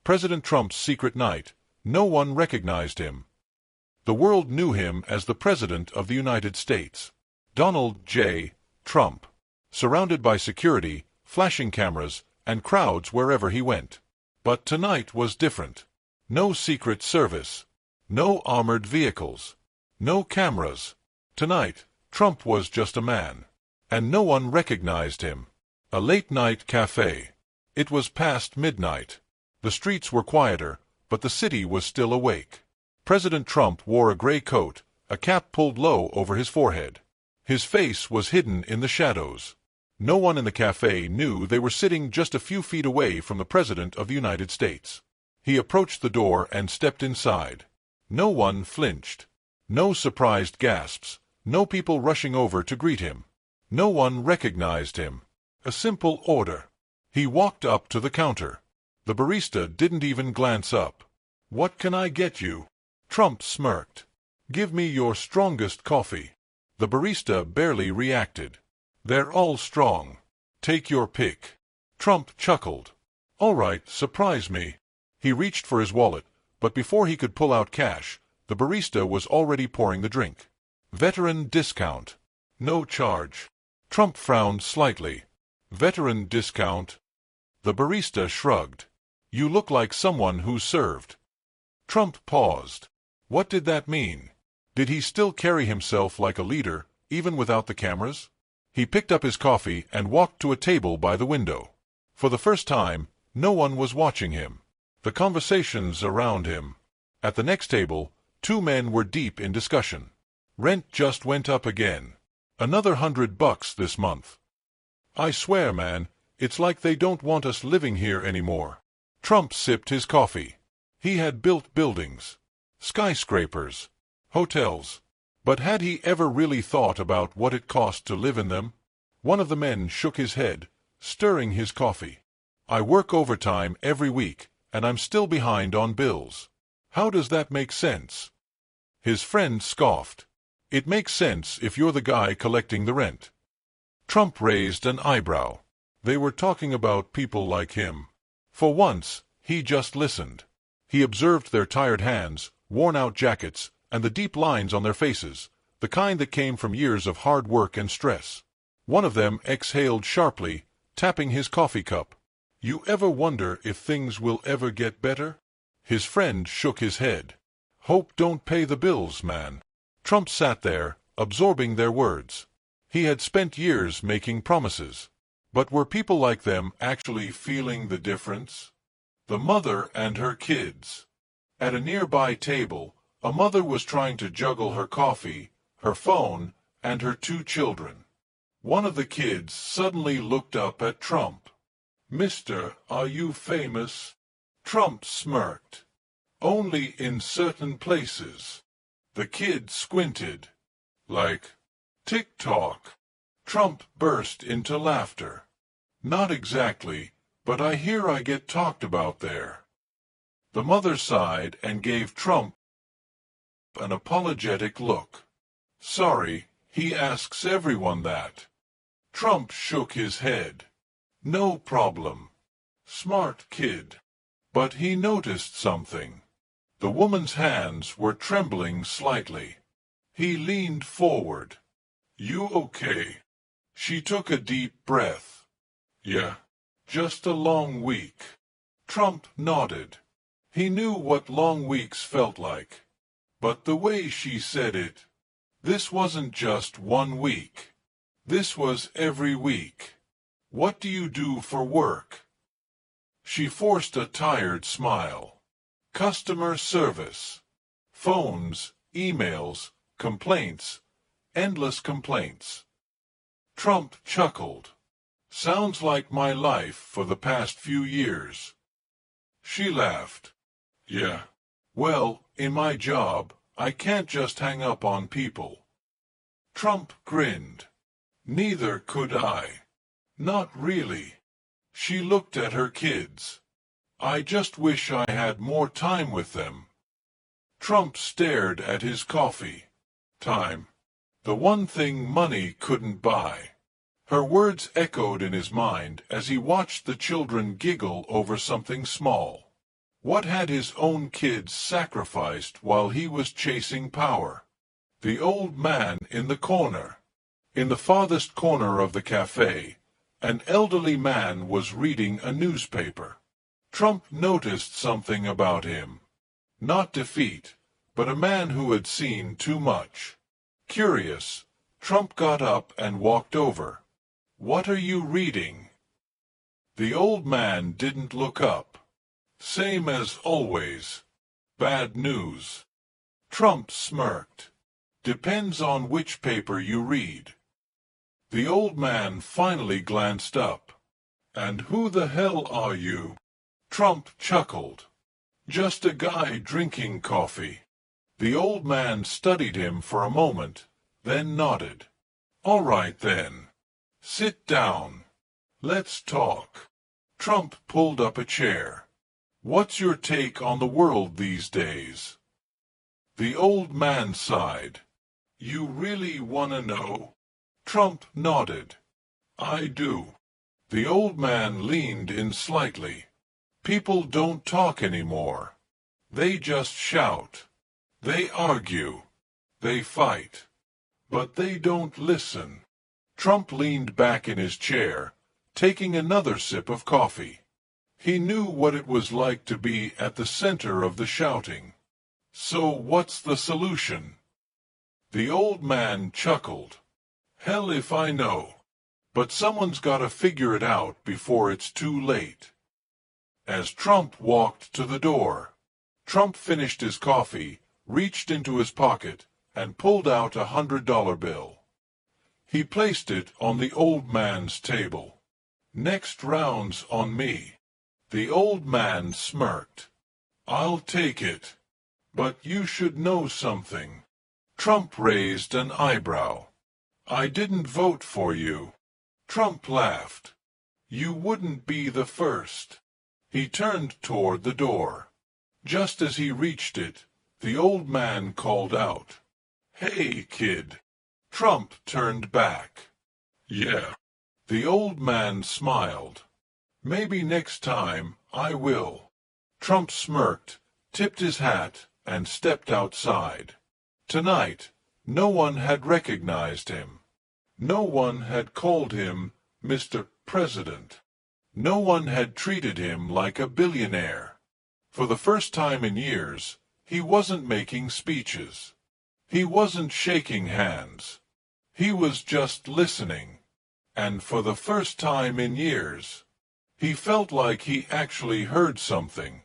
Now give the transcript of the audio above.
President Trump's secret night. No one recognized him. The world knew him as the President of the United States. Donald J. Trump. Surrounded by security, flashing cameras, and crowds wherever he went. But tonight was different. No Secret Service. No armored vehicles. No cameras. Tonight, Trump was just a man. And no one recognized him. A late-night cafe. It was past midnight. The streets were quieter, but the city was still awake. President Trump wore a gray coat, a cap pulled low over his forehead. His face was hidden in the shadows. No one in the cafe knew they were sitting just a few feet away from the President of the United States. He approached the door and stepped inside. No one flinched. No surprised gasps. No people rushing over to greet him. No one recognized him. A simple order. He walked up to the counter. The barista didn't even glance up. "What can I get you?" Trump smirked. "Give me your strongest coffee." The barista barely reacted. "They're all strong. Take your pick." Trump chuckled. "All right, surprise me." He reached for his wallet, but before he could pull out cash, the barista was already pouring the drink. "Veteran discount. No charge." Trump frowned slightly. "Veteran discount?" The barista shrugged. "You look like someone who served." Trump paused. What did that mean? Did he still carry himself like a leader, even without the cameras? He picked up his coffee and walked to a table by the window. For the first time, no one was watching him. The conversations around him. At the next table, two men were deep in discussion. "Rent just went up again. Another $100 this month. I swear, man, it's like they don't want us living here anymore." Trump sipped his coffee. He had built buildings, skyscrapers, hotels. But had he ever really thought about what it cost to live in them? One of the men shook his head, stirring his coffee. "I work overtime every week, and I'm still behind on bills. How does that make sense?" His friend scoffed. "It makes sense if you're the guy collecting the rent." Trump raised an eyebrow. They were talking about people like him. For once, he just listened. He observed their tired hands, worn-out jackets, and the deep lines on their faces, the kind that came from years of hard work and stress. One of them exhaled sharply, tapping his coffee cup. "You ever wonder if things will ever get better?" His friend shook his head. "Hope don't pay the bills, man." Trump sat there, absorbing their words. He had spent years making promises. But were people like them actually feeling the difference? The mother and her kids. At a nearby table, a mother was trying to juggle her coffee, her phone, and her two children. One of the kids suddenly looked up at Trump. "Mister, are you famous?" Trump smirked. "Only in certain places." The kid squinted. "Like TikTok?" Trump burst into laughter. "Not exactly, but I hear I get talked about there." The mother sighed and gave Trump an apologetic look. "Sorry, he asks everyone that." Trump shook his head. "No problem. Smart kid." But he noticed something. The woman's hands were trembling slightly. He leaned forward. "You okay?" She took a deep breath. "Yeah, just a long week." Trump nodded. He knew what long weeks felt like. But the way she said it, this wasn't just 1 week. This was every week. "What do you do for work?" She forced a tired smile. "Customer service. Phones, emails, complaints, endless complaints." Trump chuckled. "Sounds like my life for the past few years." She laughed. "Yeah. Well, in my job, I can't just hang up on people." Trump grinned. "Neither could I." "Not really." She looked at her kids. "I just wish I had more time with them." Trump stared at his coffee. Time. The one thing money couldn't buy. Her words echoed in his mind as he watched the children giggle over something small. What had his own kids sacrificed while he was chasing power? The old man in the corner. In the farthest corner of the cafe, an elderly man was reading a newspaper. Trump noticed something about him. Not defeat, but a man who had seen too much. Curious, Trump got up and walked over. "What are you reading?" The old man didn't look up. "Same as always. Bad news." Trump smirked. "Depends on which paper you read." The old man finally glanced up. "And who the hell are you?" Trump chuckled. "Just a guy drinking coffee." The old man studied him for a moment, then nodded. "All right then. Sit down. Let's talk." Trump pulled up a chair. "What's your take on the world these days?" The old man sighed. "You really want to know?" Trump nodded. "I do." The old man leaned in slightly. "People don't talk anymore. They just shout. They argue. They fight. But they don't listen." Trump leaned back in his chair, taking another sip of coffee. He knew what it was like to be at the center of the shouting. "So what's the solution?" The old man chuckled. "Hell if I know. But someone's got to figure it out before it's too late." As Trump walked to the door, Trump finished his coffee, reached into his pocket, and pulled out $100 bill. He placed it on the old man's table. "Next round's on me." The old man smirked. "I'll take it. But you should know something." Trump raised an eyebrow. "I didn't vote for you." Trump laughed. "You wouldn't be the first." He turned toward the door. Just as he reached it, the old man called out, "Hey, kid." Trump turned back. "Yeah." The old man smiled. "Maybe next time I will." Trump smirked, tipped his hat, and stepped outside. Tonight, no one had recognized him. No one had called him Mr. President. No one had treated him like a billionaire. For the first time in years, he wasn't making speeches. He wasn't shaking hands. He was just listening. And for the first time in years, he felt like he actually heard something.